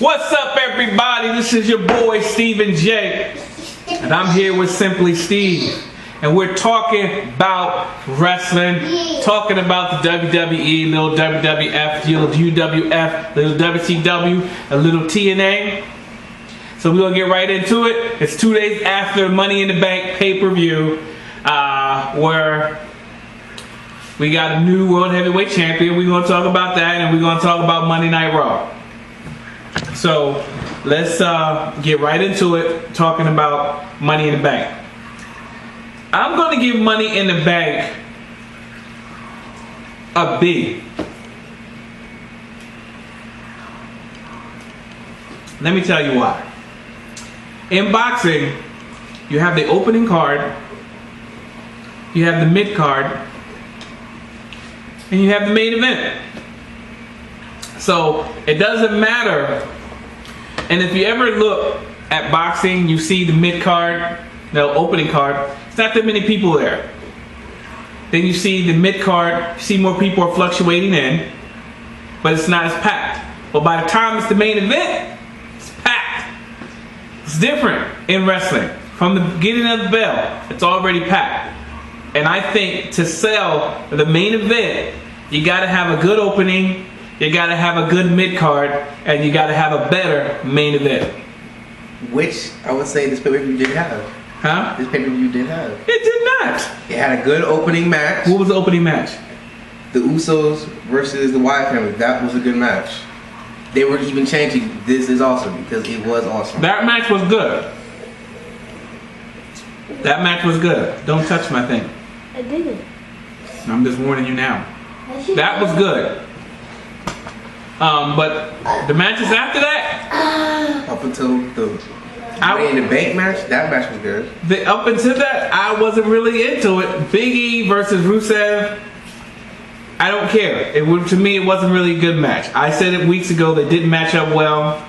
What's up, everybody? This is your boy Stephen J, and I'm here with Simply Steve, and we're talking about wrestling, talking about the WWE, little WWF, little UWF, little WCW, a little TNA. So we're gonna get right into it. It's 2 days after Money in the Bank pay-per-view, where we got a new World Heavyweight Champion. We're gonna talk about that, and we're gonna talk about Monday Night Raw. So let's get right into it, talking about Money in the Bank. I'm going to give Money in the Bank a B. Let me tell you why. In boxing, you have the opening card, you have the mid card, and you have the main event. So it doesn't matter. And if you ever look at boxing, you see the mid card, the opening card, it's not that many people there. Then you see the mid card, you see more people are fluctuating in, but it's not as packed. But by the time it's the main event, it's packed. It's different in wrestling. From the beginning of the bell, it's already packed. And I think to sell the main event, you gotta have a good opening, you gotta have a good mid card, and you gotta have a better main event. Which I would say this pay-per-view did have. Huh? This pay-per-view did have. It did not. It had a good opening match. What was the opening match? The Usos versus the Wyatt family. That was a good match. They were even changing "This is awesome" because it was awesome. That match was good. That match was good. Don't touch my thing. I didn't. I'm just warning you now. That was good. But the matches after that, Up until the Money in the Bank match, that match was good. Up until that, I wasn't really into it. Big E versus Rusev, I don't care. To me, it wasn't really a good match. I said it weeks ago, they didn't match up well.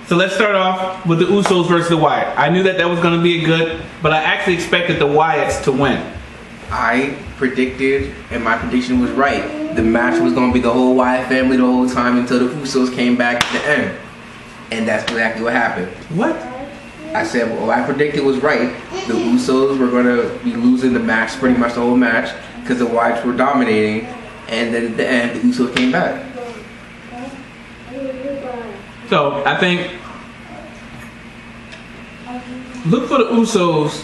So let's start off with the Usos versus the Wyatt. I knew that was going to be a good, but I actually expected the Wyatts to win. I predicted, and my prediction was right. The match was going to be the whole Wyatt family the whole time until the Usos came back at the end. And that's exactly what happened. What? I said what I predicted was right. The Usos were going to be losing the match, pretty much the whole match, because the Wyatts were dominating. And then at the end, the Usos came back. So I think, look for the Usos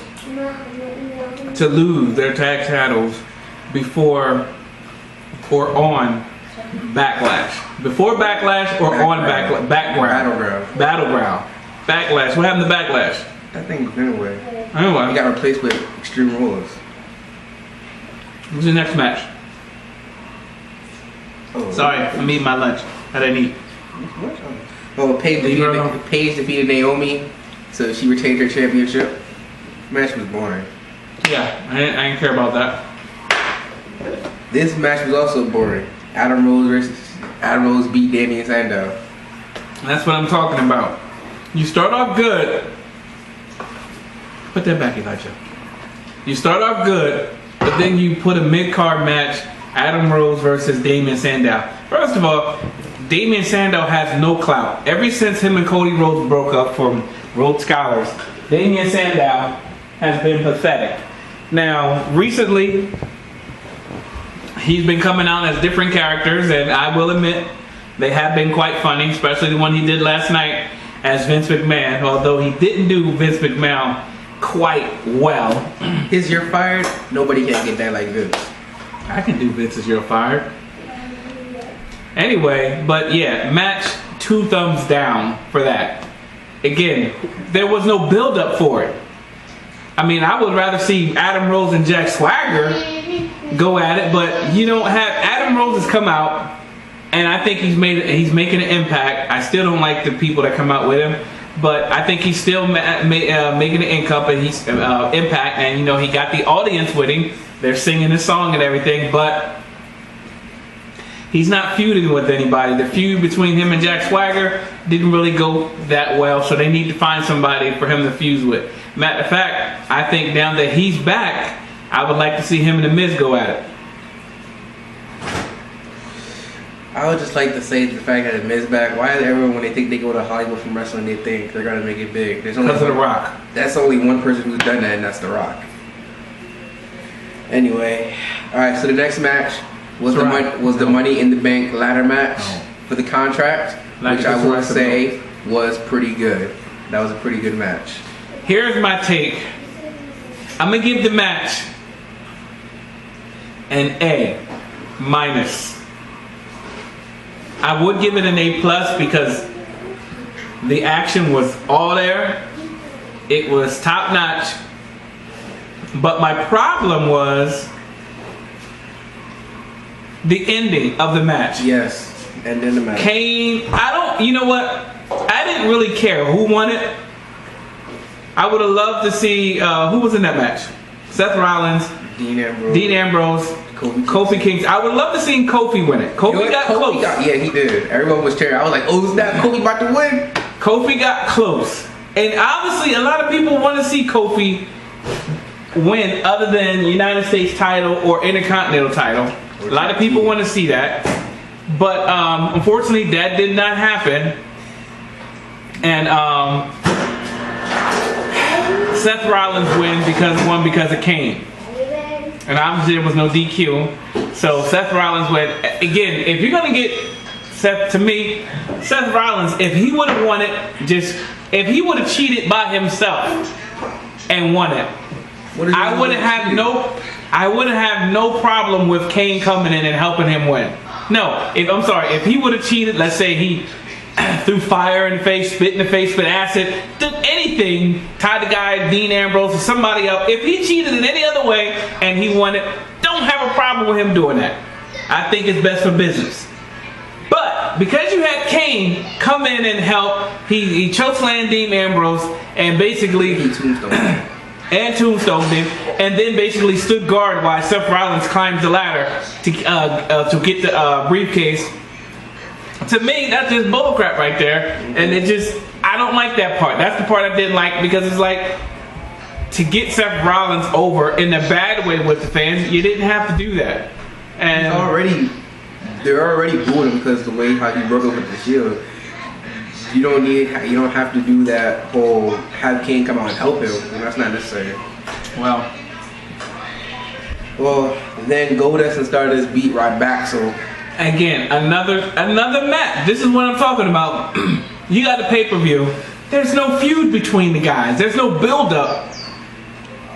to lose their tag titles before or on Backlash. Before Backlash or on Backlash? Battleground. Backlash. What happened to Backlash? That thing went away. Anyway. It got replaced with Extreme Rules. What's the next match? Oh, sorry, I'm eating my lunch. I didn't eat. Oh, Paige defeated Naomi, so she retained her championship. Match was boring. Yeah, I didn't care about that. This match was also boring. Adam Rose beat Damien Sandow. That's what I'm talking about. You start off good. Put that back, Elijah. You start off good, but then you put a mid-card match, Adam Rose versus Damien Sandow. First of all, Damien Sandow has no clout. Ever since him and Cody Rhodes broke up from Rhodes Scholars, Damien Sandow has been pathetic. Now, recently, he's been coming out as different characters, and I will admit, they have been quite funny, especially the one he did last night as Vince McMahon, although he didn't do Vince McMahon quite well. His "You're Fired," nobody can get that like Vince. I can do Vince's "You're Fired." Anyway, but yeah, match 2 thumbs down for that. Again, there was no build up for it. I mean, I would rather see Adam Rose and Jack Swagger go at it, but you don't have Adam Rose has come out, and I think he's making an impact. I still don't like the people that come out with him, but I think he's still making an impact, and you know he got the audience with him. They're singing his song and everything, but he's not feuding with anybody. The feud between him and Jack Swagger didn't really go that well, so they need to find somebody for him to fuse with. Matter of fact, I think now that he's back, I would like to see him and The Miz go at it. I would just like to say the fact that Miz back. Why is everyone, when they think they go to Hollywood from wrestling, they think they're gonna make it big? There's only Because of The Rock. That's only one person who's done that, and that's The Rock. Anyway, all right. So the next match was the Money in the Bank ladder match for the contract, which I will say was pretty good. That was a pretty good match. Here's my take. I'm gonna give the match an A minus. I would give it an A plus because the action was all there. It was top notch. But my problem was the ending of the match. Yes, and then the match. Kane, you know what? I didn't really care who won it. I would have loved to see, who was in that match? Seth Rollins, Dean Ambrose, Kofi Kingston. I would love to see Kofi win it. Kofi got close. Yeah, he did. Everyone was cheering. I was like, oh, snap, Kofi about to win. Kofi got close. And obviously, a lot of people want to see Kofi win other than United States title or Intercontinental title. A lot of people want to see that. But unfortunately, that did not happen. And Seth Rollins won because of Kane. And obviously there was no DQ. So Seth Rollins went. Again, if you're going to get Seth Rollins, if he would have won it, if he would have cheated by himself and won it, I would have no problem with Kane coming in and helping him win. No, if he would have cheated, let's say he threw fire in the face, spit in the face, spit acid, did anything, tied the guy, Dean Ambrose, or somebody up. If he cheated in any other way and he won it, don't have a problem with him doing that. I think it's best for business. But because you had Kane come in and help, he chokeslammed Dean Ambrose and basically tombstoned him, and then basically stood guard while Seth Rollins climbs the ladder to get the briefcase. To me, that's just bullcrap right there, and I don't like that part. That's the part I didn't like, because it's like, to get Seth Rollins over in a bad way with the fans, you didn't have to do that. And they're already booing him because the way how he broke up with the Shield. You don't have to do that whole have Kane come out and help him. That's not necessary. Well, then Goldust and Stardust beat Ryback. So again, another match. This is what I'm talking about. You got a pay-per-view. There's no feud between the guys. There's no build-up.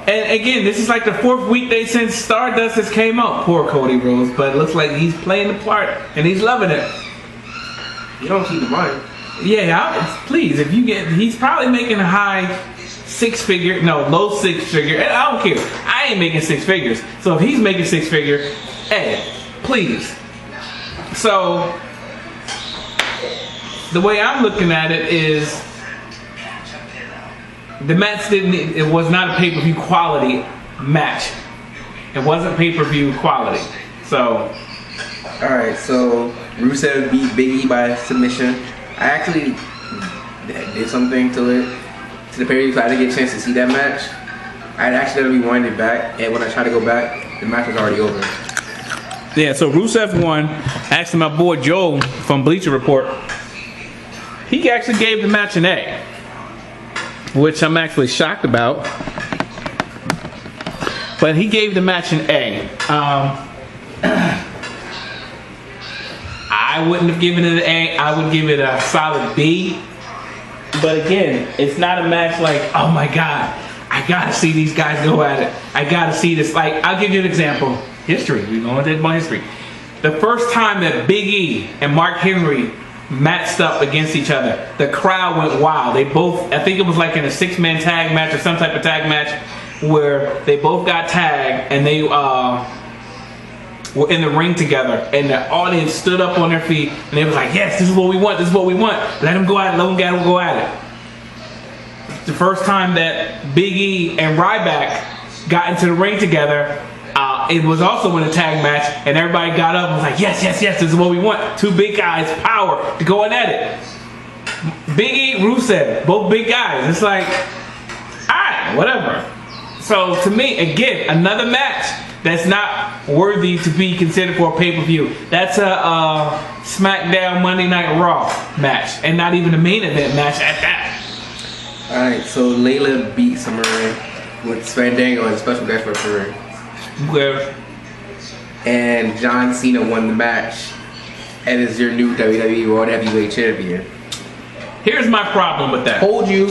And again, this is like the 4th weekday since Stardust has came out. Poor Cody Rhodes, but it looks like he's playing the part and he's loving it. You don't see the money. Yeah, please. If you get, he's probably making a high low 6 figure. And I don't care. I ain't making 6 figures. So if he's making 6 figure, hey, please. So the way I'm looking at it is, the match it was not a pay-per-view quality match. It wasn't pay-per-view quality. So, alright, so Rusev beat Big E by submission. I actually did something to the pay-per-view, so I didn't get a chance to see that match. I had actually rewind it back, and when I tried to go back, the match was already over. Yeah, so Rusev won. Actually, my boy Joe from Bleacher Report, he actually gave the match an A, which I'm actually shocked about. But he gave the match an A. I wouldn't have given it an A. I would give it a solid B. But again, it's not a match like, oh my God, I gotta see these guys go at it. I gotta see this. Like, I'll give you an example. History. We're going to about history. The first time that Big E and Mark Henry matched up against each other, the crowd went wild. They both, I think it was like in a 6-man tag match or some type of tag match, where they both got tagged and they were in the ring together, and the audience stood up on their feet and they was like, yes, this is what we want, this is what we want. Let them go at it, let them go at it. The first time that Big E and Ryback got into the ring together, it was also in a tag match, and everybody got up and was like, yes, yes, yes, this is what we want. 2 big guys, power, to going at it. Big E, Rusev, both big guys. It's like, alright, whatever. So to me, again, another match that's not worthy to be considered for a pay-per-view. That's a SmackDown Monday Night Raw match, and not even a main event match at that. Alright, so Layla beat Summer Rae with Fandango as a special guest referee. Where And John Cena won the match and is your new WWE World Heavyweight Champion. here's my problem with that. Told you.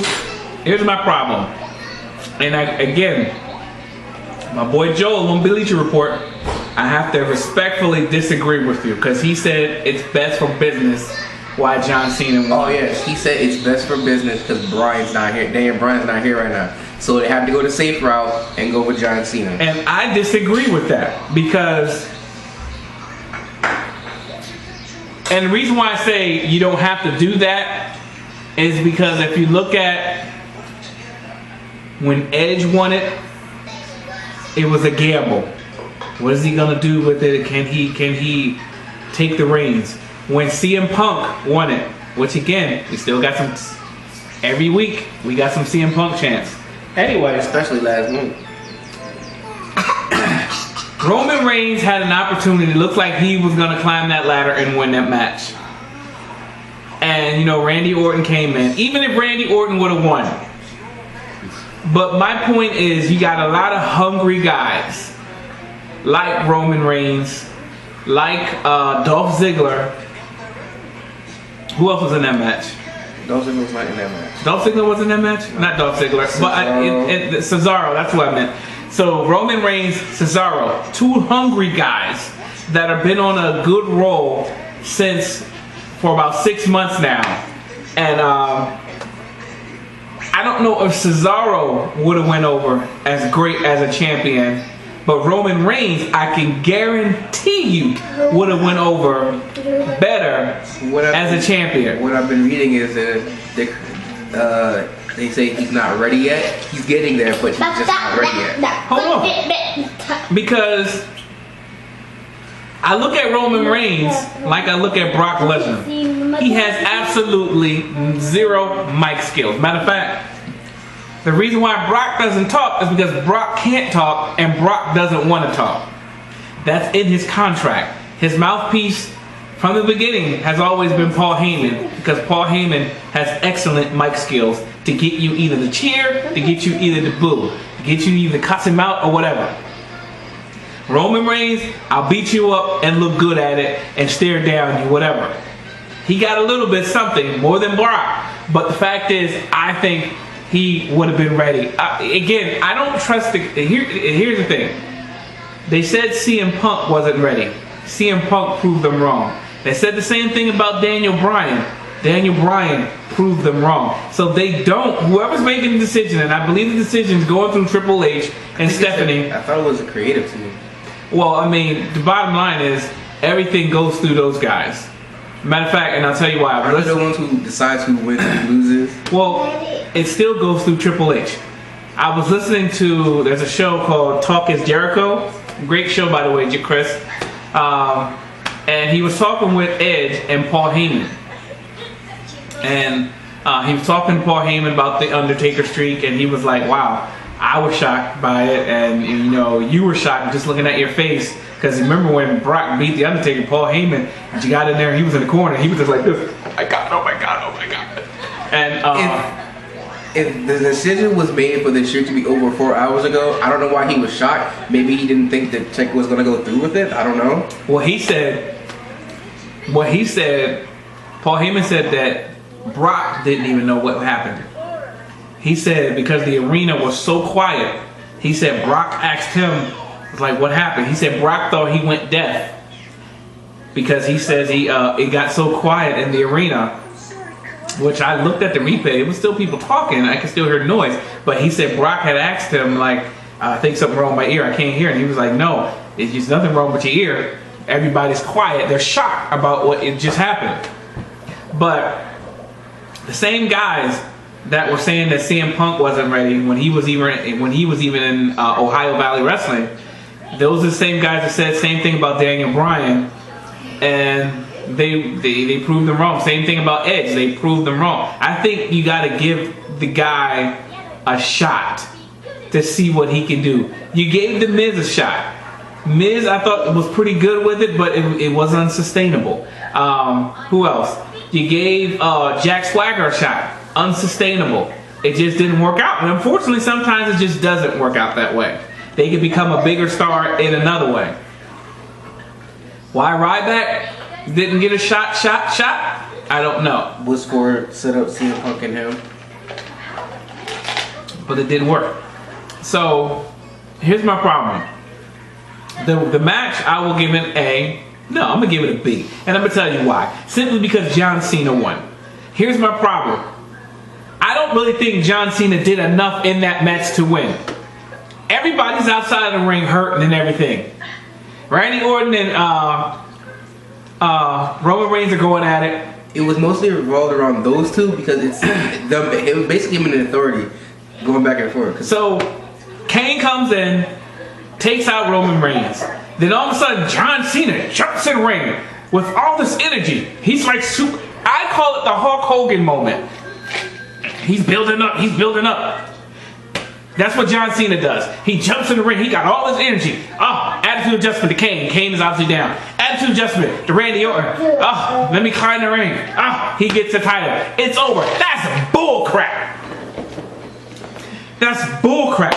Here's my problem. And again, my boy Joel on Bleacher Report, I have to respectfully disagree with you because he said it's best for business why John Cena won. Oh yes, he said it's best for business because Bryan's not here. Daniel Bryan's not here right now. So they have to go the safe route and go with John Cena. And I disagree with that because, and the reason why I say you don't have to do that is because if you look at when Edge won it, it was a gamble. What is he gonna do with it? Can he take the reins? When CM Punk won it, which again, we still got some, every week we got some CM Punk chants. Anyway, Especially last month. Roman Reigns had an opportunity. It looked like he was gonna climb that ladder and win that match. And you know, Randy Orton came in. Even if Randy Orton would have won. But my point is, you got a lot of hungry guys like Roman Reigns, like Dolph Ziggler. Who else was in that match? Dolph Ziggler was not in that match. Dolph Ziggler was in that match? Not Dolph Ziggler, but Cesaro, that's what I meant. So Roman Reigns, Cesaro, two hungry guys that have been on a good roll for about 6 months now. And I don't know if Cesaro would have went over as great as a champion, but Roman Reigns, I can guarantee you, would have went over better as a champion. What I've been reading is that they say he's not ready yet. He's getting there, but he's just not ready yet. Hold on. Because I look at Roman Reigns like I look at Brock Lesnar. He has absolutely zero mic skills. Matter of fact, the reason why Brock doesn't talk is because Brock can't talk and Brock doesn't want to talk. That's in his contract. His mouthpiece from the beginning has always been Paul Heyman, because Paul Heyman has excellent mic skills to get you either to cheer, to get you either to boo, to get you either cuss him out or whatever. Roman Reigns, I'll beat you up and look good at it and stare down you, whatever. He got a little bit something more than Brock, but the fact is, I think he would have been ready. Again, I don't trust here's the thing. They said CM Punk wasn't ready. CM Punk proved them wrong. They said the same thing about Daniel Bryan. Daniel Bryan proved them wrong. So they don't, whoever's making the decision, and I believe the decision's going through Triple H and Stephanie. I thought it was a creative team. Well, I mean, the bottom line is everything goes through those guys. Matter of fact, and I'll tell you why. Are they the ones who decides who wins and who loses? Well, it still goes through Triple H. I was listening to, there's a show called Talk is Jericho. Great show, by the way, Chris. And he was talking with Edge and Paul Heyman. And he was talking to Paul Heyman about the Undertaker streak, and he was like, wow, I was shocked by it, and you know, you were shocked just looking at your face. Because remember when Brock beat the Undertaker, Paul Heyman, and you got in there, he was in the corner, he was just like this, oh my god, oh my god, oh my god. And if the decision was made for the shoot to be over 4 hours ago, I don't know why he was shocked. Maybe he didn't think the check was going to go through with it. I don't know. Paul Heyman said that Brock didn't even know what happened. He said because the arena was so quiet, he said Brock asked him, like, what happened? He said Brock thought he went deaf because he says it got so quiet in the arena. Which I looked at the replay, it was still people talking, I could still hear noise. But he said Brock had asked him, like, I think something wrong with my ear, I can't hear. And he was like, no, it's just nothing wrong with your ear. Everybody's quiet, they're shocked about what it just happened. But the same guys that were saying that CM Punk wasn't ready when he was even in Ohio Valley Wrestling, those are the same guys that said the same thing about Daniel Bryan, and they proved them wrong. Same thing about Edge, they proved them wrong. I think you got to give the guy a shot to see what he can do. You gave the Miz a shot. Miz, I thought, was pretty good with it, but it was unsustainable. Who else? You gave Jack Swagger a shot. Unsustainable. It just didn't work out. And unfortunately, sometimes it just doesn't work out that way. They can become a bigger star in another way. Why Ryback didn't get a shot? I don't know. Was for set up CM Punk and him. But it didn't work. So, here's my problem. The match, I will give it A. No, I'm going to give it a B. And I'm going to tell you why. Simply because John Cena won. Here's my problem. I don't really think John Cena did enough in that match to win. Everybody's outside of the ring hurting and everything. Randy Orton and Roman Reigns are going at it. It was mostly revolved around those two because it was basically him and the Authority going back and forth. So Kane comes in, takes out Roman Reigns. Then all of a sudden, John Cena jumps in the ring with all this energy. He's like super. I call it the Hulk Hogan moment. He's building up. He's building up. That's what John Cena does. He jumps in the ring. He got all this energy. Oh, attitude adjustment to Kane. Kane is obviously down. Attitude adjustment to Randy Orton. Oh, let me climb the ring. Oh, he gets the title. It's over. That's bull crap. That's bull crap.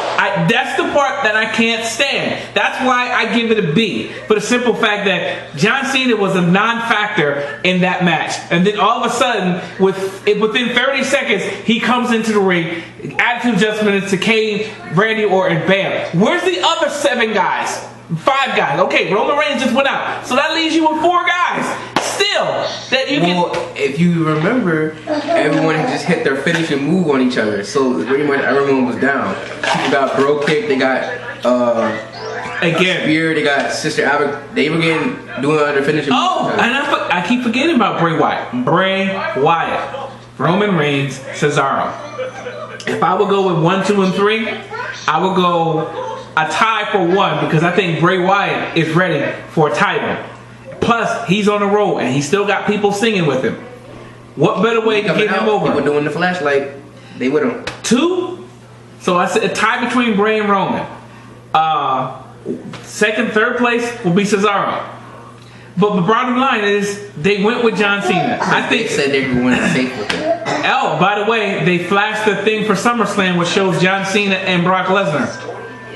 That's the part that I can't stand. That's why I give it a B. For the simple fact that John Cena was a non-factor in that match. And then all of a sudden, within 30 seconds, he comes into the ring. Attitude adjustment to Kane, Randy Orton, bam. Where's the other 7 guys? 5 guys. Okay, Roman Reigns just went out. So that leaves you with 4 guys. Still, that you can. Well, if you remember, everyone had just hit their finishing move on each other. So pretty much everyone was down. People got bro kick. They got again spear. They got Sister Abigail. They were doing their finishing move. Oh, and I keep forgetting about Bray Wyatt. Bray Wyatt, Roman Reigns, Cesaro. If I would go with 1, 2, and 3, I would go a tie for 1 because I think Bray Wyatt is ready for a title. Plus, he's on the road and he still got people singing with him. What better way to get him over? People doing the flashlight. They with him. 2. So I said a tie between Bray and Roman. Second, third place will be Cesaro. But the bottom line is they went with John Cena. I think they said they were going safe with him. Oh, by the way, they flashed the thing for SummerSlam which shows John Cena and Brock Lesnar.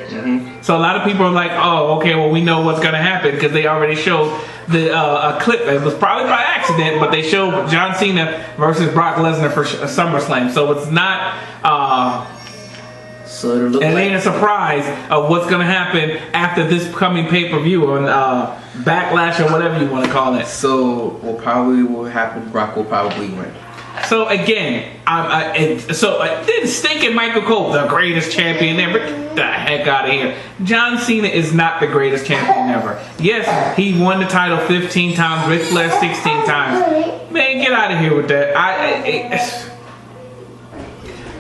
Mm-hmm. So a lot of people are like, oh, okay, well, we know what's going to happen because they already showed a clip. It was probably by accident, but they showed John Cena versus Brock Lesnar for SummerSlam. So it's not, it ain't a surprise of what's going to happen after this coming pay-per-view on Backlash or whatever you want to call it. So what probably will happen, Brock will probably win. So again, then stinking Michael Cole, the greatest champion ever. Get the heck out of here. John Cena is not the greatest champion ever. Yes, he won the title 15 times, Ric Flair 16 times. Man, get out of here with that.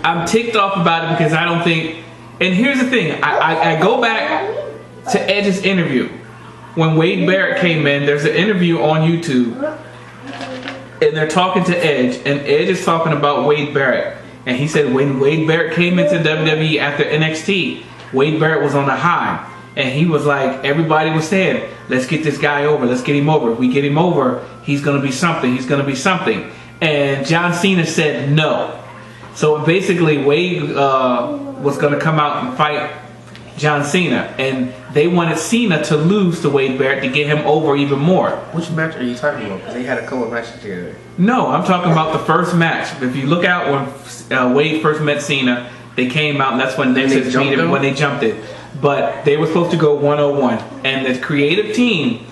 I'm ticked off about it because I don't think. And here's the thing, I go back to Edge's interview when Wade Barrett came in. There's an interview on YouTube. And they're talking to Edge, and Edge is talking about Wade Barrett. And he said when Wade Barrett came into WWE after NXT, Wade Barrett was on a high. And he was like, everybody was saying, let's get this guy over, let's get him over. If we get him over, he's going to be something, he's going to be something. And John Cena said no. So basically, Wade was going to come out and fight John Cena. And they wanted Cena to lose to Wade Barrett to get him over even more. Which match are you talking about? Because they had a couple of matches together. No, I'm talking about the first match. If you look out when Wade first met Cena, they came out and that's when they jumped it. But they were supposed to go 1-on-1. And the creative team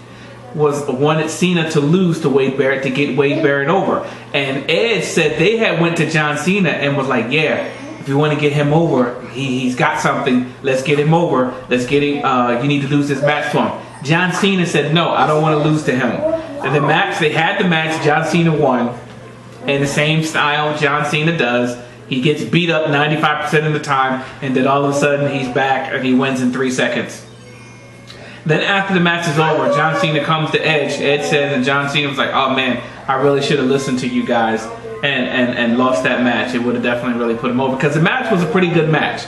wanted Cena to lose to Wade Barrett to get Wade Barrett over. And Edge said they had went to John Cena and was like, yeah, if you want to get him over, he's got something. Let's get him over. Let's get him. You need to lose this match to him. John Cena said, no, I don't want to lose to him. And the match, they had the match. John Cena won. In the same style John Cena does. He gets beat up 95% of the time. And then all of a sudden, he's back and he wins in 3 seconds. Then after the match is over, John Cena comes to Edge. Edge says, and John Cena was like, oh man, I really should have listened to you guys. And lost that match. It would have definitely really put him over because the match was a pretty good match,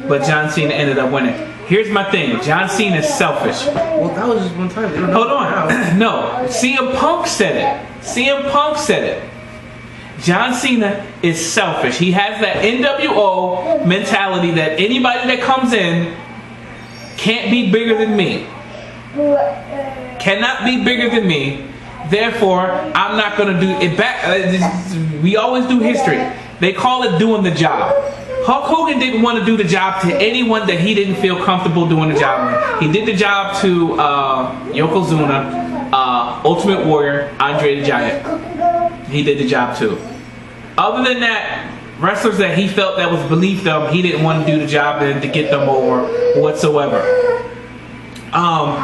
but John Cena ended up winning. Here's my thing: John Cena is selfish. Well, that was just one time. They don't know Hold on. No, CM Punk said it. CM Punk said it. John Cena is selfish. He has that NWO mentality that anybody that comes in can't be bigger than me. Cannot be bigger than me. Therefore, I'm not going to do it back. We always do history. They call it doing the job. Hulk Hogan didn't want to do the job to anyone that he didn't feel comfortable doing the job with. He did the job to Yokozuna, Ultimate Warrior, Andre the Giant. He did the job too. Other than that, wrestlers that he felt that was beneath them, he didn't want to do the job and to get them over whatsoever.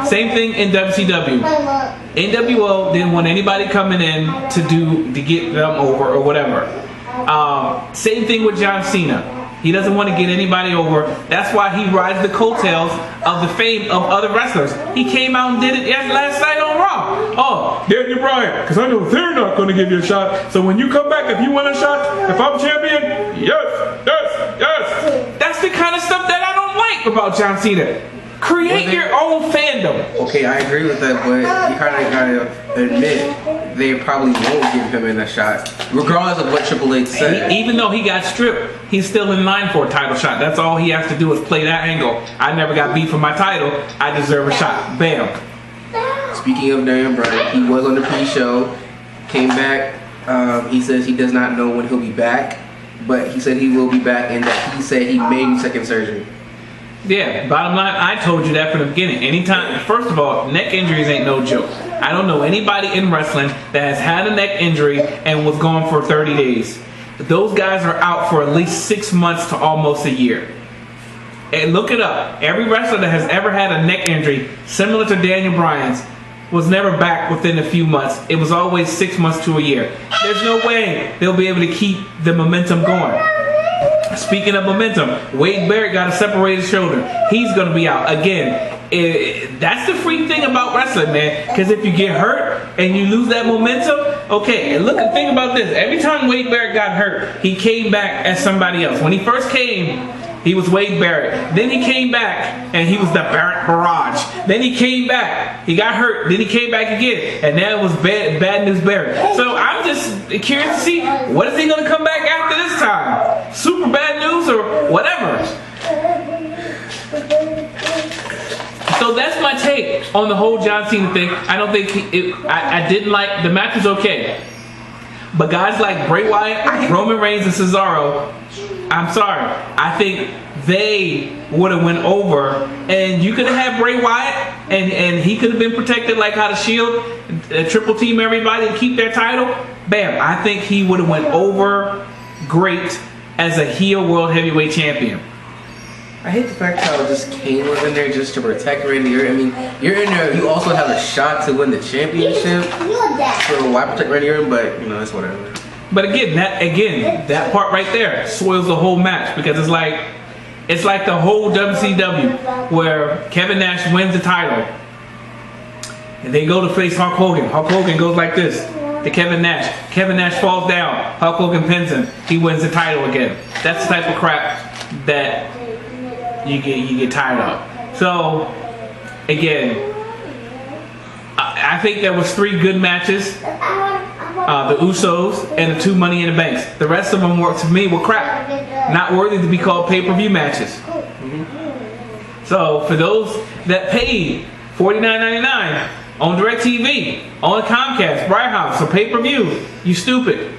Same thing in WCW. NWO didn't want anybody coming in to get them over or whatever. Same thing with John Cena. He doesn't want to get anybody over. That's why he rides the coattails of the fame of other wrestlers. He came out and did it last night on Raw. Oh, Daniel Bryan, because I know they're not going to give you a shot. So when you come back, if you want a shot, if I'm champion, yes, yes, yes. That's the kind of stuff that I don't like about John Cena. Create your own fandom. Okay, I agree with that, but you kind of gotta admit they probably won't give him a shot, regardless of what Triple H said. Even though he got stripped, he's still in line for a title shot. That's all he has to do is play that angle. I never got beat for my title. I deserve a shot. Bam. Speaking of Daniel Bryan, he was on the pre-show, came back. He says he does not know when he'll be back, but he said he will be back, and that he said he made second surgery. Yeah, bottom line, I told you that from the beginning. Anytime, first of all, neck injuries ain't no joke. I don't know anybody in wrestling that has had a neck injury and was gone for 30 days. Those guys are out for at least 6 months to almost a year. And look it up. Every wrestler that has ever had a neck injury similar to Daniel Bryan's was never back within a few months. It was always 6 months to a year. There's no way they'll be able to keep the momentum going. Speaking of momentum, Wade Barrett got a separated shoulder. He's going to be out. Again, that's the freak thing about wrestling, man. Because if you get hurt and you lose that momentum, okay, and think about this. Every time Wade Barrett got hurt, he came back as somebody else. When he first came, he was Wade Barrett. Then he came back and he was the Barrett Barrage. Then he came back. He got hurt. Then he came back again. And now it was Bad News Barrett. So I'm just curious to see, what is he going to come back after this time? Super Bad News or whatever. So that's my take on the whole John Cena thing. I don't think I didn't like, the match was okay. But guys like Bray Wyatt, Roman Reigns, and Cesaro, I'm sorry, I think they would have went over, and you could have had Bray Wyatt, and he could have been protected like how the Shield triple team everybody and keep their title. Bam, I think he would have went over great as a heel world heavyweight champion. I hate the fact how just Kane was in there just to protect Randy Orton. I mean, you're in there, you also have a shot to win the championship. So why protect Randy Orton? But it's whatever. But again, that part right there soils the whole match, because it's like the whole WCW where Kevin Nash wins the title and they go to face Hulk Hogan. Hulk Hogan goes like this to Kevin Nash. Kevin Nash falls down. Hulk Hogan pins him. He wins the title again. That's the type of crap that you get tired of. So again, I think there was 3 good matches. The Usos and the 2 Money in the Banks. The rest of them to me were crap. Not worthy to be called pay-per-view matches. So for those that paid $49.99 on DirecTV, on Comcast, Bright House, or pay-per-view, you stupid.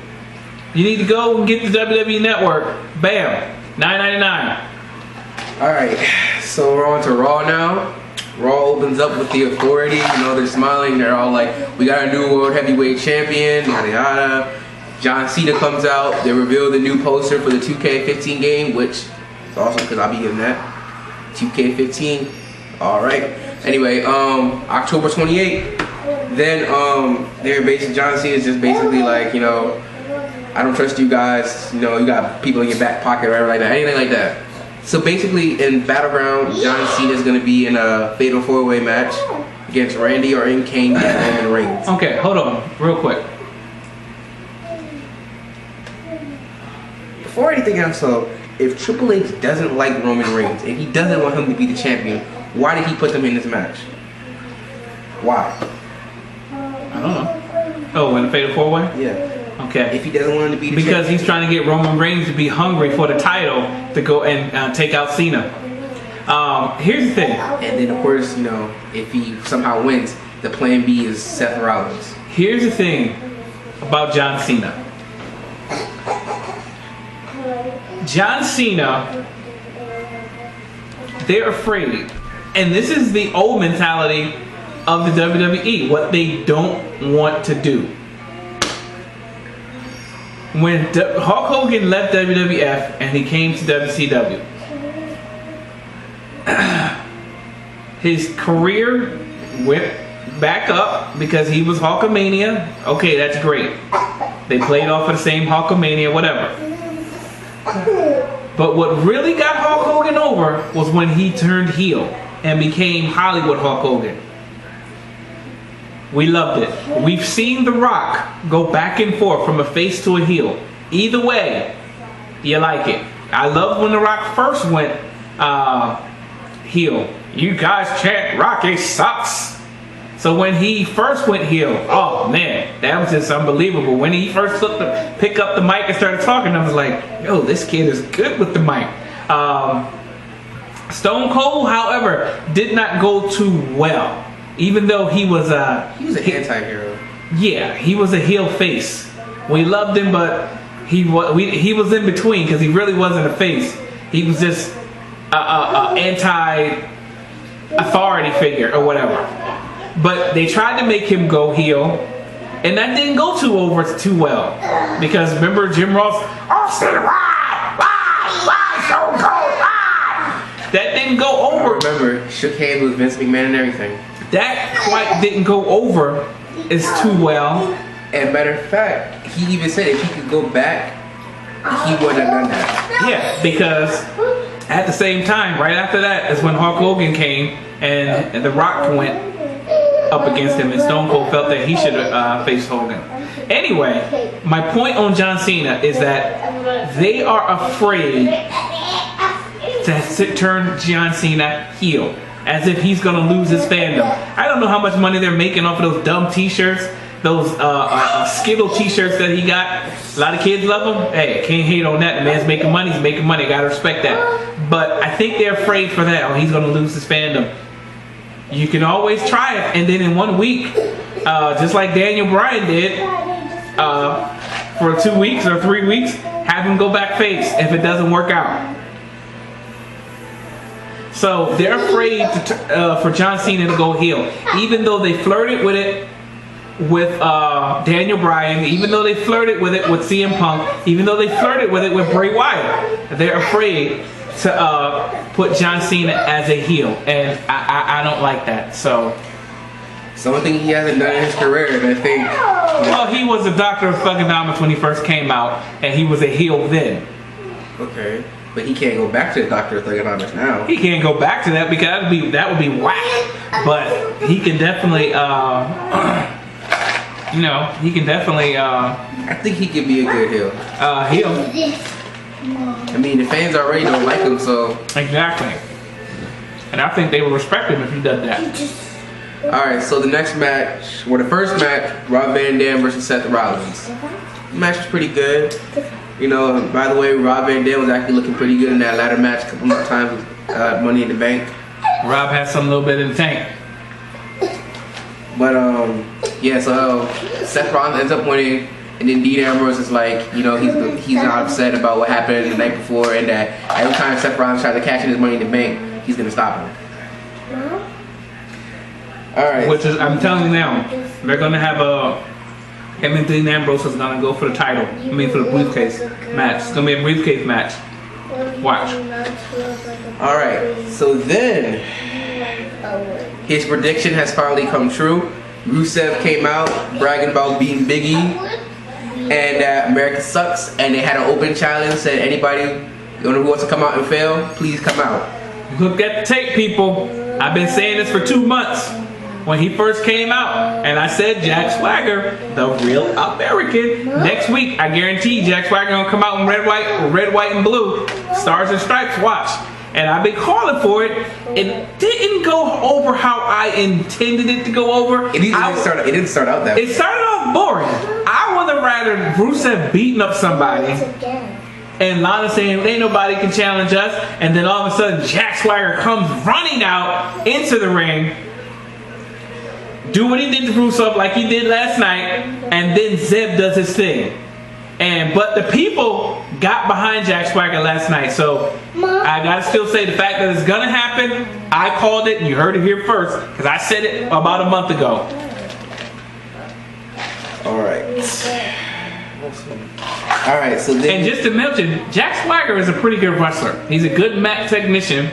You need to go and get the WWE Network. Bam, $9.99. Alright, so we're on to Raw now. Raw opens up with the Authority. They're smiling. They're all like, we got a new World Heavyweight Champion, yada yada. John Cena comes out. They reveal the new poster for the 2K15 game, which is awesome because I'll be getting that. 2K15. Alright. Anyway, October 28th. Then they're basically, John Cena is just basically like, I don't trust you guys. You got people in your back pocket or whatever like that. Anything like that. So basically, in Battleground, John Cena is going to be in a Fatal 4-Way match against Randy Orton, Kane, and Roman Reigns. Okay, hold on, real quick. Before anything else, though, if Triple H doesn't like Roman Reigns and he doesn't want him to be the champion, why did he put them in this match? Why? I don't know. Oh, in the Fatal 4-Way? Yeah. Okay. If he doesn't want to be the because champ. he's trying to get Roman Reigns to be hungry for the title to go and take out Cena. Here's the thing. And then, of course, you know, if he somehow wins, the plan B is Seth Rollins. Here's the thing about John Cena. John Cena, they're afraid. And this is the old mentality of the WWE, what they don't want to do. When Hulk Hogan left WWF and he came to WCW, his career went back up because he was Hulkamania. Okay, that's great. They played off of the same Hulkamania, whatever. But what really got Hulk Hogan over was when he turned heel and became Hollywood Hulk Hogan. We loved it. We've seen The Rock go back and forth from a face to a heel. Either way, you like it. I loved when The Rock first went heel. You guys chant Rocky sucks. So when he first went heel, oh man, that was just unbelievable. When he first picked up the mic and started talking, I was like, yo, this kid is good with the mic. Stone Cold, however, did not go too well. Even though he was an anti-hero. Yeah, he was a heel face. We loved him, but he was in between because he really wasn't a face. He was just a anti-authority figure or whatever. But they tried to make him go heel, and that didn't go too well. Because remember Jim Ross, Stone Cold, that didn't go over. Remember, shook hands with Vince McMahon and everything. That quite didn't go over as too well. And matter of fact, he even said if he could go back, he wouldn't have done that. Yeah, because at the same time, right after that is when Hulk Hogan came and The Rock went up against him, and Stone Cold felt that he should have faced Hogan. Anyway, my point on John Cena is that they are afraid to turn John Cena heel, as if he's going to lose his fandom. I don't know how much money they're making off of those dumb t-shirts, those Skittle t-shirts that he got. A lot of kids love them. Hey, can't hate on that. The man's making money. He's making money. Gotta respect that. But I think they're afraid for that. Oh, he's going to lose his fandom. You can always try it, and then in 1 week, just like Daniel Bryan did, for 2 weeks or 3 weeks, have him go back face if it doesn't work out. So they're afraid for John Cena to go heel, even though they flirted with it with Daniel Bryan, even though they flirted with it with CM Punk, even though they flirted with it with Bray Wyatt. They're afraid to put John Cena as a heel, and I don't like that. So one thing he hasn't done in his career, and I think. Well, he was a Doctor of Thugonomics when he first came out, and he was a heel then. Okay. But he can't go back to the Doctor of Thugonomics now. He can't go back to that because that would be whack. But he can definitely, he can definitely. I think he could be a good heel. Heel. I mean, the fans already don't like him, so. Exactly. And I think they would respect him if he did that. Alright, so the next match, the first match, Rob Van Dam versus Seth Rollins. The match was pretty good. You know, by the way, Rob Van Dam was actually looking pretty good in that ladder match a couple more times with Money in the Bank. Rob had some little bit in the tank. But, yeah, so Seth Rollins ends up winning, and then Dean Ambrose is like, you know, he's not upset about what happened the night before, and that every time Seth Rollins tries to cash in his Money in the Bank, he's going to stop him. Alright. Which is, I'm telling you now, they're going to have him and Dean Ambrose is going to go for the title. I mean, for the briefcase match. It's going to be a briefcase match. Watch. Alright, so then, his prediction has finally come true. Rusev came out bragging about beating Big E and that America sucks, and they had an open challenge, said anybody who wants to come out and fail, please come out. Look at the tape, people. I've been saying this for 2 months. When he first came out, and I said Jack Swagger, the real American. Next week, I guarantee Jack Swagger gonna come out in red, white, and blue, stars and stripes. Watch. and I've been calling for it. It didn't go over how I intended it to go over. It didn't start out that way. It started off boring. I would have rather Rusev beating up somebody and Lana saying ain't nobody can challenge us, and then all of a sudden Jack Swagger comes running out into the ring, do what he did to Rusev like he did last night, and then Zeb does his thing. But the people got behind Jack Swagger last night, so I gotta still say the fact that it's gonna happen, I called it, and you heard it here first, because I said it about a month ago. Alright, so then... And just to mention, Jack Swagger is a pretty good wrestler. He's a good mat technician.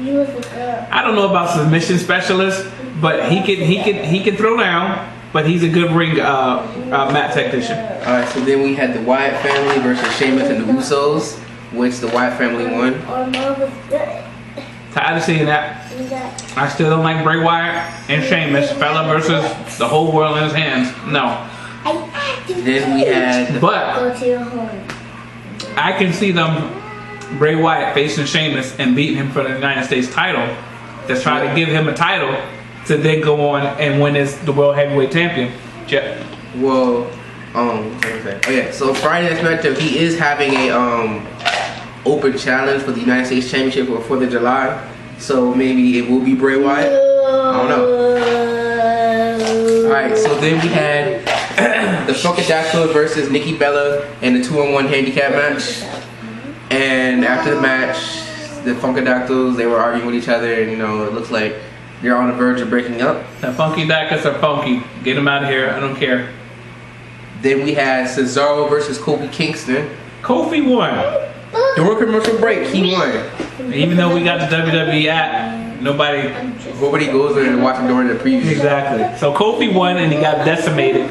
I don't know about submission specialist, but he can throw down. But he's a good ring mat technician. Alright, so then we had the Wyatt family versus Sheamus and the Usos, which the Wyatt family won. Tired of seeing that. I still don't like Bray Wyatt and Sheamus. Fella versus the whole world in his hands. No. Then we had... But I can see them, Bray Wyatt facing Sheamus and beating him for the United States title. Just try to give him a title to then go on and win as the World Heavyweight Champion. Well, what was that? Oh yeah, so Friday next matchup, he is having a open challenge for the United States Championship for 4th of July. So maybe it will be Bray Wyatt. I don't know. Alright, so then we had the Funkadactyls versus Nikki Bella in the 2-on-1 handicap match. And after the match, the Funkadactyls, they were arguing with each other, and you know, it looks like they're on the verge of breaking up. The Funky Dackers are funky. Get them out of here. I don't care. Then we had Cesaro versus Kofi Kingston. Kofi won. During commercial break, he won. Even though we got the WWE app, nobody goes there and watch him during the preview. Exactly. So Kofi won and he got decimated.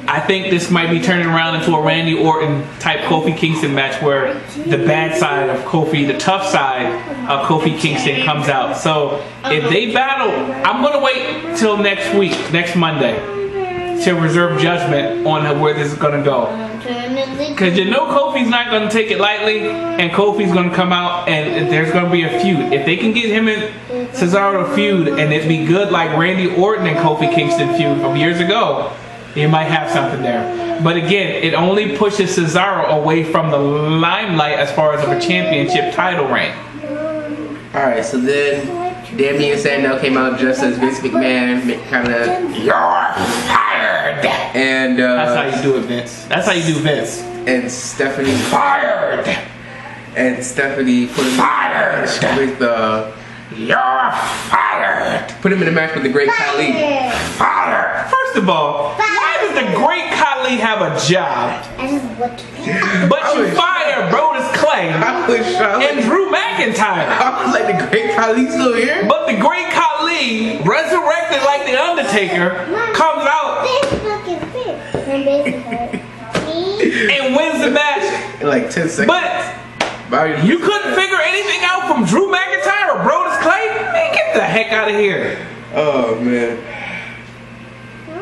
I think this might be turning around into a Randy Orton type Kofi Kingston match where the bad side of Kofi, the tough side of Kofi Kingston comes out. So if they battle, I'm going to wait till next week, next Monday, to reserve judgment on where this is going to go. Because you know Kofi's not going to take it lightly, and Kofi's going to come out and there's going to be a feud. If they can get him and Cesaro a feud and it be good like Randy Orton and Kofi Kingston feud from years ago, you might have something there. But again, it only pushes Cesaro away from the limelight as far as a championship title reign. Alright, so then Damien Sandow came out dressed as Vince McMahon, kind of, you're fired! And that's how you do it, Vince. That's how you do Vince. And Stephanie fired! And Stephanie put him fired with the you're fired! Put him in a match with the Great Khali. Fired! First of all, why does the Great Khali have a job? But you fire Brodus Clay and Drew McIntyre. I was like, the Great Khali's still here? But the Great Khali, resurrected like the Undertaker, comes out and wins the match in like 10 seconds. But you couldn't figure anything out from Drew McIntyre or Brodus Clay? Man, get the heck out of here. Oh, man.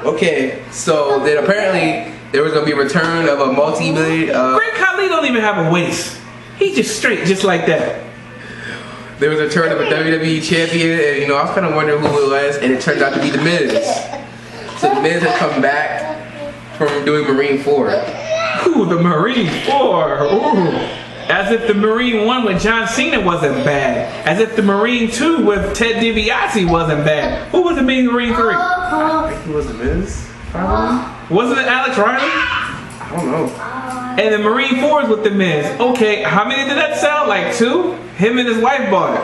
Okay, so then apparently there was going to be a return of a multi-million... Great Khali don't even have a waist. He's just straight, just like that. There was a return of a WWE champion, and you know, I was kind of wondering who it was, and it turned out to be The Miz. So The Miz has come back from doing Marine 4. Ooh, the Marine 4. Ooh. As if the Marine 1 with John Cena wasn't bad. As if the Marine 2 with Ted DiBiase wasn't bad. Who was the Marine 3? I think it was The Miz, probably. Wasn't it Alex Riley? I don't know. And the Marine 4 is with The Miz. Okay, how many did that sound? Like 2? Him and his wife bought it.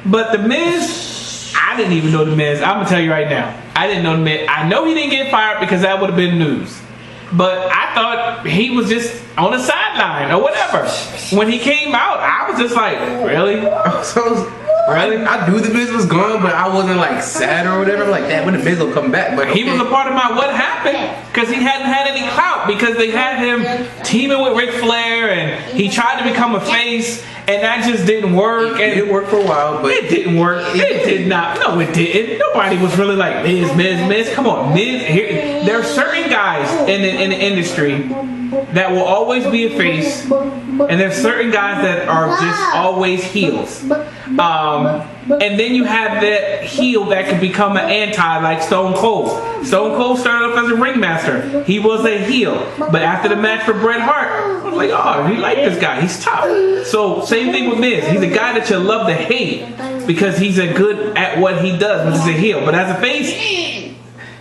But The Miz, I didn't even know The Miz. I'm going to tell you right now. I didn't know The Miz. I know he didn't get fired because that would have been news. But I thought he was just on the sideline or whatever. When he came out, I was just like, really? So, really? I knew The Miz was gone, but I wasn't like sad or whatever. Like that, when The Miz will come back. But okay. He was a part of my what happened because he hadn't had any clout because they had him teaming with Ric Flair and he tried to become a face and that just didn't work. It didn't work for a while, but it didn't work. It did not. No, it didn't. Nobody was really like Miz. Come on, Miz. Here, there are certain guys in the industry that will always be a face, and there's certain guys that are just always heels. And then you have that heel that can become an anti, like Stone Cold. Stone Cold started off as a ringmaster. He was a heel, but after the match for Bret Hart, I was like, oh, you like this guy? He's tough. So same thing with Miz. He's a guy that you love to hate because he's a good at what he does, which is a heel. But as a face,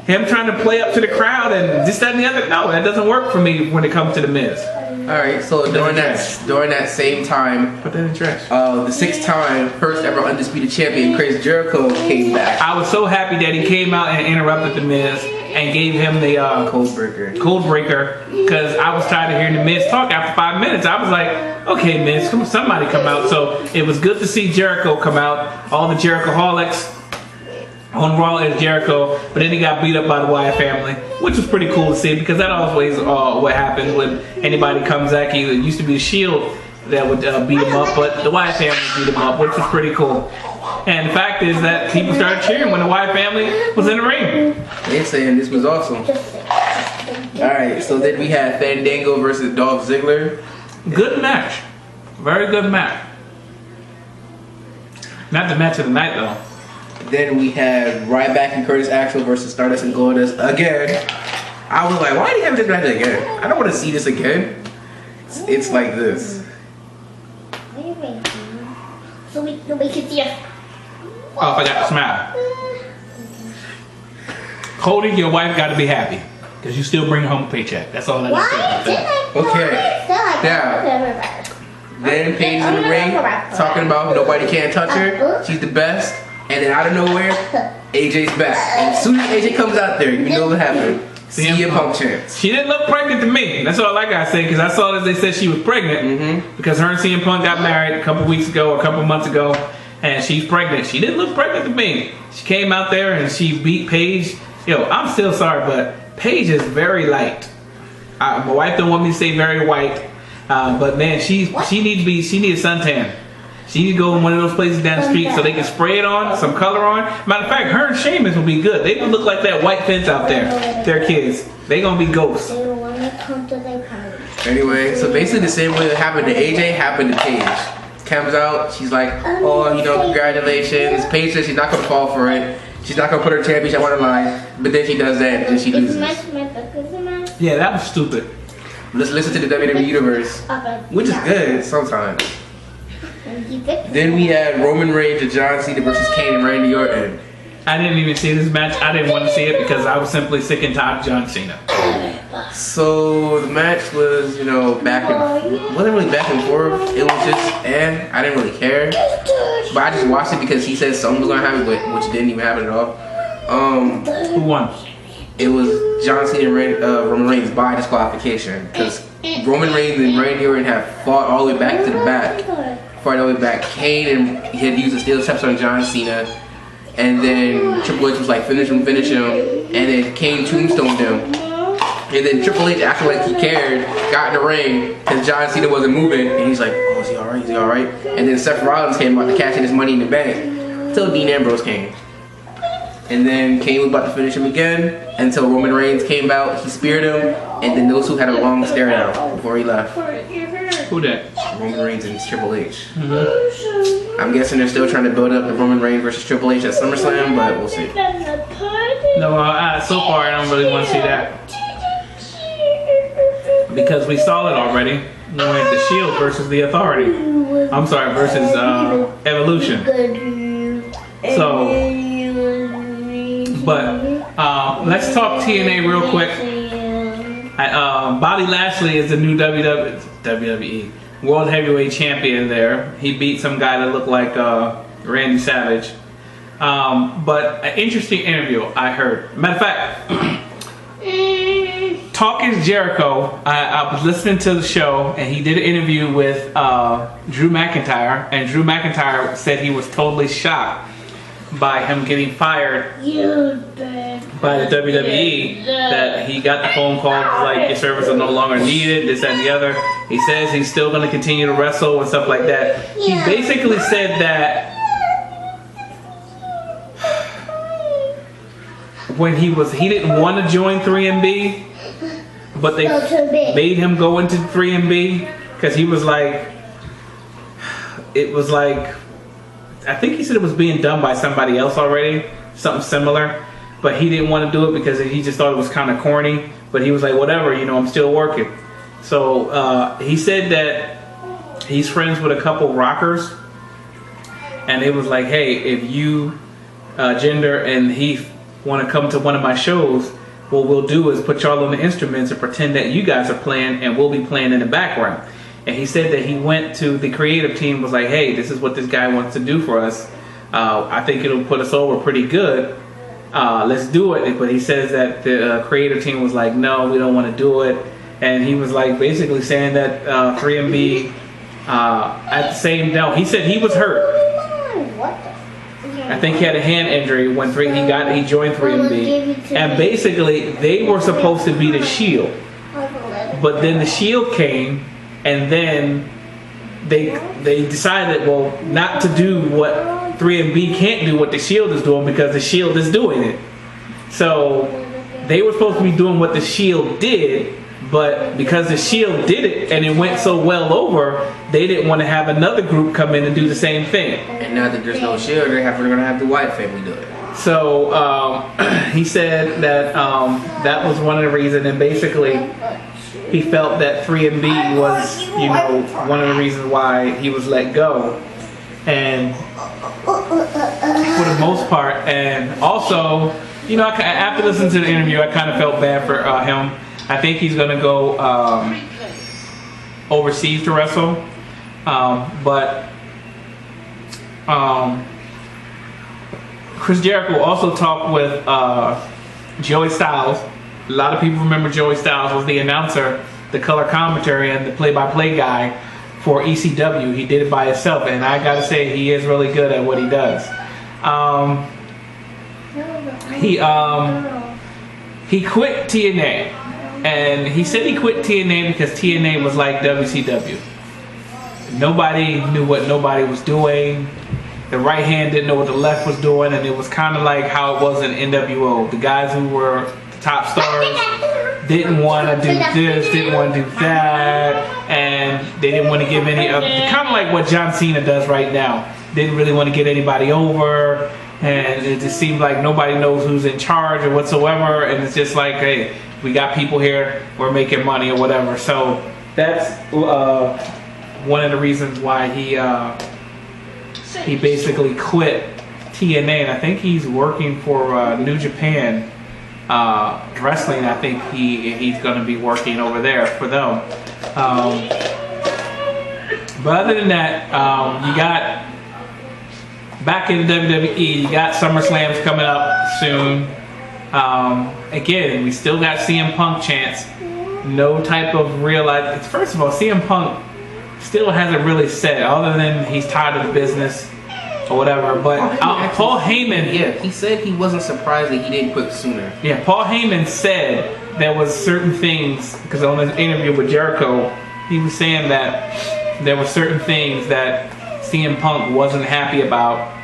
him trying to play up to the crowd and this, that, and the other, no, that doesn't work for me when it comes to the Miz. Alright, so during that same time, Put that in the trash. The 6-time first ever undisputed champion Chris Jericho came back. I was so happy that he came out and interrupted the Miz and gave him the Cold breaker, because I was tired of hearing the Miz talk. After 5 minutes, I was like, okay, Miz, come on, somebody come out. So it was good to see Jericho come out. All the Jerichoholics on Raw is Jericho, but then he got beat up by the Wyatt family, which was pretty cool to see because that always what happens when anybody comes back. It used to be the Shield that would beat him up, but the Wyatt family beat him up, which was pretty cool. And the fact is that people started cheering when the Wyatt family was in the ring. They're saying this was awesome. Alright, so then we had Fandango versus Dolph Ziggler. Good match. Very good match. Not the match of the night though. Then we had Ryback and Curtis Axel versus Stardust and Goldust again. I was like, why do you have this match again? I don't want to see this again. It's like this. So we can see us. Oh, I got to smile. Cody, your wife got to be happy because you still bring home a paycheck. That's all I got to say about that. Okay. Now, then Paige in the ring talking about nobody can touch her. She's the best. And then out of nowhere, AJ's back. And as soon as AJ comes out there, you know what happened. CM Punk chance. She didn't look pregnant to me. That's all I gotta say because I saw that they said she was pregnant because her and CM Punk got married a couple weeks ago or a couple months ago, and she's pregnant. She didn't look pregnant to me. She came out there and she beat Paige. Yo, I'm still sorry, but Paige is very light. My wife don't want me to say very white, but man, she needs a suntan. She needs to go in one of those places down the street so they can spray it on, some color on. Matter of fact, her and Sheamus will be good. They would look like that white fence out there. Their kids. They gonna be ghosts. Anyway, so basically the same way that happened to AJ happened to Paige. Comes out, she's like, oh, you know, congratulations. Paige says she's not gonna fall for it. She's not gonna put her championship on the line. But then she does that and she loses. Yeah, that was stupid. Let's listen to the WWE Universe, which is good sometimes. Then we had Roman Reigns and John Cena versus Kane and Randy Orton. I didn't even see this match. I didn't want to see it because I was simply sick and tired of John Cena. So the match was, you know, wasn't really back and forth. It was just, I didn't really care. But I just watched it because he said something was gonna happen, which didn't even happen at all. Who won? It was John Cena and Roman Reigns by disqualification because Roman Reigns and Randy Orton have fought all the way back to the back. Fought all the way back. Kane and he had used the steel steps on John Cena, and then Triple H was like, finish him, and then Kane tombstoned him, and then Triple H acted like he cared, got in the ring, because John Cena wasn't moving, and he's like, oh, is he alright, is he alright? And then Seth Rollins came about to cash in his money in the bank, until Dean Ambrose came. And then Kane was about to finish him again, until Roman Reigns came out, he speared him, and then those two had a long stare down before he left. Who that? Roman Reigns and Triple H. I'm guessing they're still trying to build up the Roman Reigns versus Triple H at SummerSlam, but we'll see. No, so far I don't really want to see that because we saw it already. We went the Shield versus the Authority. I'm sorry, versus Evolution. So, but let's talk TNA real quick. Bobby Lashley is the new WWE World Heavyweight Champion there. He beat some guy that looked like Randy Savage. But an interesting interview I heard. Matter of fact, Talkin Jericho, I was listening to the show and he did an interview with Drew McIntyre, and Drew McIntyre said he was totally shocked by him getting fired by the WWE, that he got the phone call like, your services are no longer needed, this, that, and the other. He says he's still going to continue to wrestle and stuff like that. He basically said that when he didn't want to join 3MB, but they made him go into 3MB because he was like, it was like, I think he said it was being done by somebody else already, something similar, but he didn't want to do it because he just thought it was kind of corny. But he was like, whatever, you know, I'm still working. So he said that he's friends with a couple rockers, and it was like, hey, if you, Gender and Heath, want to come to one of my shows, what we'll do is put y'all on the instruments and pretend that you guys are playing, and we'll be playing in the background. And he said that he went to the creative team, was like, hey, this is what this guy wants to do for us. I think it'll put us over pretty good. Let's do it. But he says that the creative team was like, no, we don't want to do it. And he was like basically saying that 3MB at the same time, he said he was hurt. I think he had a hand injury when he joined 3MB. And basically they were supposed to be the Shield. But then the Shield came, and then they decided, well, not to do what 3MB can't do, what the Shield is doing, because the Shield is doing it. So they were supposed to be doing what the Shield did, but because the Shield did it and it went so well over, they didn't want to have another group come in and do the same thing. And now that there's no Shield, they're going to have the White family do it. So he said that that was one of the reasons, and basically he felt that 3MB was, you know, one of the reasons why he was let go. And for the most part, and also, you know, after listening to the interview, I kind of felt bad for him. I think he's going to go overseas to wrestle. But Chris Jericho also talked with Joey Styles. A lot of people remember Joey Styles was the announcer, the color commentary, and the play-by-play guy for ECW. He did it by himself, and I gotta say, he is really good at what he does. He quit TNA, and he said he quit TNA because TNA was like WCW. Nobody knew what nobody was doing. The right hand didn't know what the left was doing, and it was kind of like how it was in NWO. The guys who were the top stars didn't want to do this, didn't want to do that, and they didn't want to give any of, kind of like what John Cena does right now. Didn't really want to get anybody over, and it just seemed like nobody knows who's in charge or whatsoever, and it's just like, hey, we got people here, we're making money or whatever. So that's one of the reasons why he basically quit TNA, and I think he's working for New Japan Wrestling. I think he's going to be working over there for them. But other than that, you got back in the WWE, you got SummerSlam's coming up soon. Again, we still got CM Punk chance. No type of real life. First of all, CM Punk still hasn't really said, other than he's tired of the business or whatever. But Paul Heyman, yeah, he said he wasn't surprised that he didn't quit sooner. Yeah, Paul Heyman said there was certain things, because on his interview with Jericho, he was saying that there were certain things that CM Punk wasn't happy about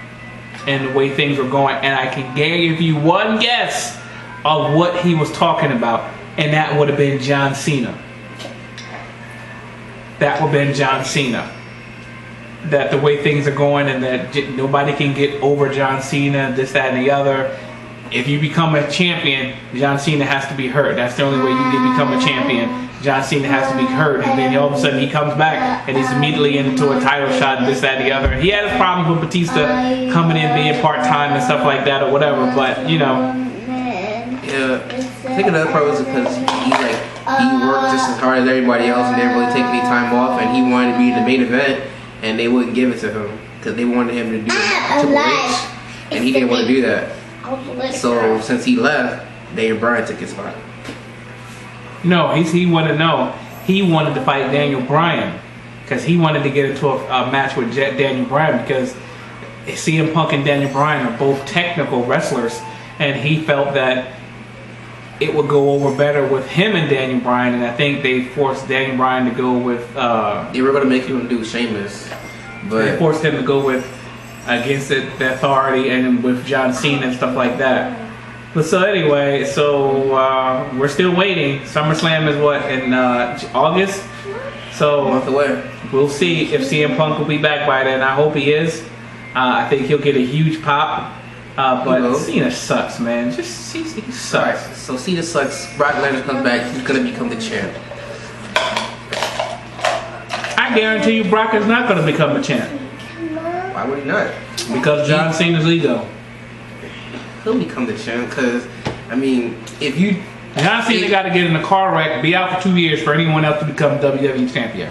and the way things were going, and I can give you one guess of what he was talking about, and that would have been John Cena. That would have been John Cena. That the way things are going, and that nobody can get over John Cena, this, that, and the other. If you become a champion, John Cena has to be hurt. That's the only way you can become a champion. John Cena has to be hurt, and then all of a sudden he comes back and he's immediately into a title shot, and this, that, and the other. He had his problems with Batista coming in, being part-time and stuff like that or whatever, but, you know. Yeah, I think another part was because he worked just as hard as everybody else and didn't really take any time off, and he wanted to be in the main event, and they wouldn't give it to him because they wanted him to do Triple H, and he didn't want to do that. So since he left, Daniel Bryan took his spot. No, he wanted to fight Daniel Bryan because he wanted to get into a match with Daniel Bryan, because CM Punk and Daniel Bryan are both technical wrestlers, and he felt that it would go over better with him and Daniel Bryan, and I think they forced Daniel Bryan to go with. They were going to make him do Sheamus, but they forced him to go with against the Authority and with John Cena and stuff like that. But so anyway, we're still waiting. SummerSlam is what, in August? So A month away. we'll see if CM Punk will be back by then. I hope he is. I think he'll get a huge pop. But Cena sucks, man. He sucks. Right, so Cena sucks. Brock Lesnar comes back. He's gonna become the champ. I guarantee you Brock is not going to become a champ. Why would he not? Because John Cena's ego. He'll become the champ because, I mean, if you... John Cena got to get in a car wreck, be out for 2 years for anyone else to become WWE champion.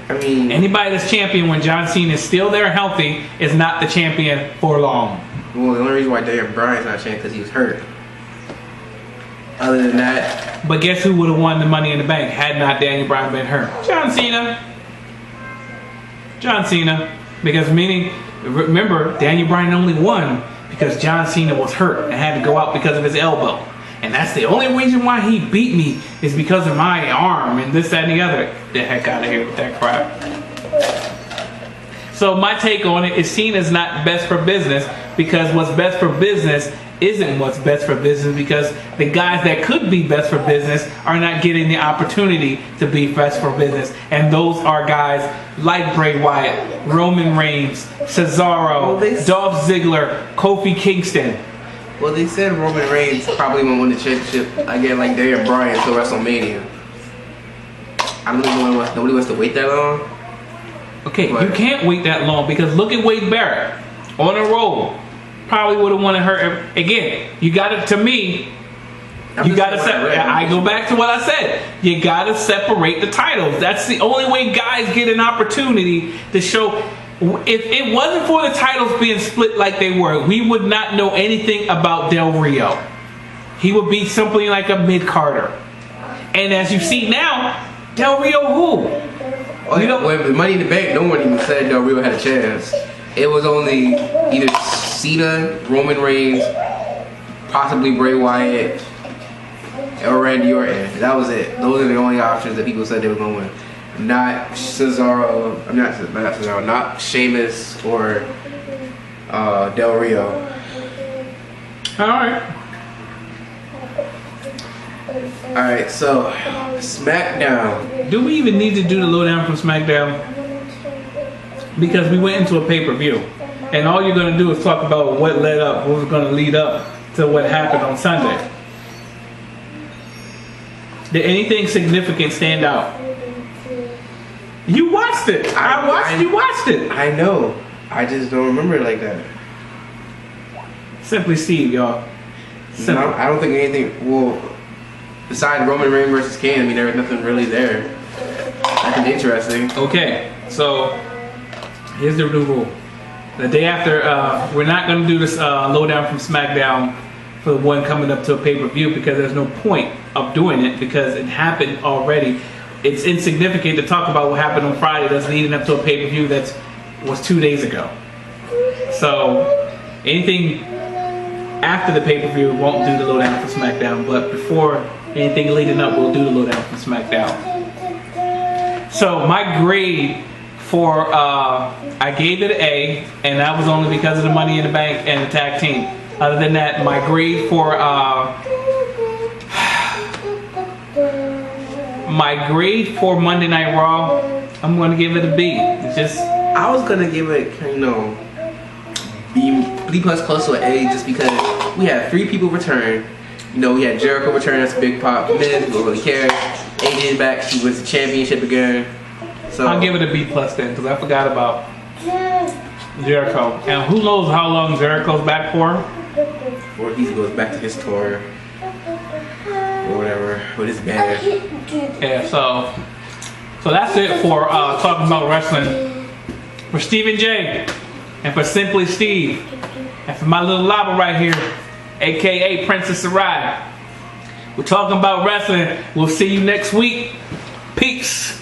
I mean... Anybody that's champion when John Cena is still there healthy is not the champion for long. Well, the only reason why Daniel Bryan's not champ because he was hurt. Other than that... But guess who would have won the Money in the Bank had not Daniel Bryan been hurt? John Cena. John Cena. Because remember, Daniel Bryan only won because John Cena was hurt and had to go out because of his elbow. And that's the only reason why he beat me is because of my arm and this, that, and the other. Get the heck out of here with that crap. So my take on it is Cena's not best for business because what's best for business isn't what's best for business because the guys that could be best for business are not getting the opportunity to be best for business. And those are guys like Bray Wyatt, Roman Reigns, Cesaro, Dolph Ziggler, Kofi Kingston. Well, they said Roman Reigns probably won't win the championship again like Daniel Bryan until WrestleMania. I don't think nobody wants to wait that long. Okay, you can't wait that long because look at Wade Barrett on a roll. Probably would have wanted her again. You got to, to me, you got to separate. I go back to what I said. You got to separate the titles. That's the only way guys get an opportunity to show. If it wasn't for the titles being split like they were, we would not know anything about Del Rio. He would be simply like a mid-carder. And as you see now, Del Rio who? Oh, you know, with Money in the Bank, no one even said Del Rio had a chance. It was only either Cena, Roman Reigns, possibly Bray Wyatt, or Randy Orton. That was it. Those are the only options that people said they were going to win. Not Cesaro, not Cesaro, not Sheamus or Del Rio. Alright, so SmackDown. Do we even need to do the lowdown from SmackDown? Because we went into a pay-per-view. And all you're going to do is talk about what was going to lead up to what happened on Sunday. Did anything significant stand out? You watched it. You watched it. I know. I just don't remember it like that. Simply Steve, y'all. No, I don't think anything. Well, besides Roman Reigns versus Kane, I mean, there was nothing really there. Nothing interesting. Okay, so here's the new rule. The day after, we're not going to do this lowdown from SmackDown for the one coming up to a pay-per-view because there's no point of doing it because it happened already. It's insignificant to talk about what happened on Friday that's leading up to a pay-per-view that was 2 days ago. So anything after the pay-per-view won't do the lowdown for SmackDown, but before anything leading up, we'll do the lowdown for SmackDown. So my grade for I gave it an A, and that was only because of the Money in the Bank and the tag team. Other than that, my grade for Monday Night Raw, I'm going to give it a B. It's just I was gonna give it, B plus close to an A, just because we had 3 people return. You know, we had Jericho return, that's a big pop. Miz, we don't really care. AJ's back, she wins the championship again. So I'll give it a B plus then, because I forgot about Jericho. And who knows how long Jericho's back for? Or he goes back to his tour or whatever with his band. Yeah, so that's it for Talking About Wrestling. For Stephen J. And for Simply Steve. And for my little lava right here, aka Princess Sarai. We're talking about wrestling. We'll see you next week. Peace.